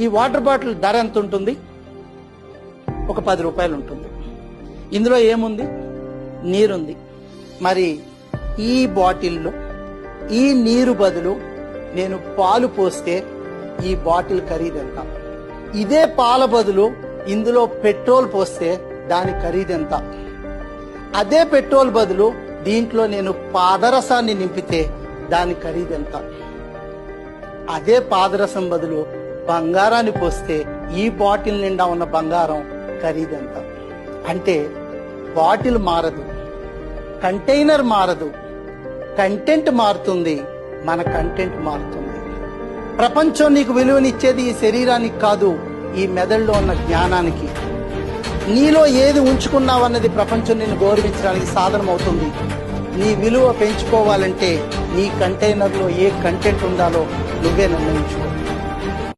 ఈ water bottle ధర ఎంత ఉంటుంది? ఒక 10 రూపాయలు ఉంటుంది. ఇందులో ఏముంది? నీరుంది. మరి ఈ బాటిల్లో ఈ నీరు బదులు నేను పాలు పోస్తే ఈ బాటిల్ ఖరీదెంత? ఇదే పాల బదులు ఇందులో పెట్రోల్ పోస్తే దాని ఖరీదెంత? అదే పెట్రోల్ బదులు దీంట్లో నేను పాదరసాన్ని నింపితే దాని ఖరీదెంత? అదే పాదరసం బదులు బంగారాన్ని పోస్తే ఈ బాటిల్ నిండా ఉన్న బంగారం ఖరీదెంత? అంటే బాటిల్ మారదు, కంటైనర్ మారదు, కంటెంట్ మారుతుంది, మన కంటెంట్ మారుతుంది. ప్రపంచం నీకు విలువనిచ్చేది ఈ శరీరానికి కాదు, ఈ మెదడులో ఉన్న జ్ఞానానికి. నీలో ఏది ఉంచుకున్నావన్నది ప్రపంచం నిన్ను గౌరవించడానికి సాధనం అవుతుంది. నీ విలువ పెంచుకోవాలంటే నీ కంటైనర్లో ఏ కంటెంట్ ఉండాలో నువ్వే నిర్ణయించుకో.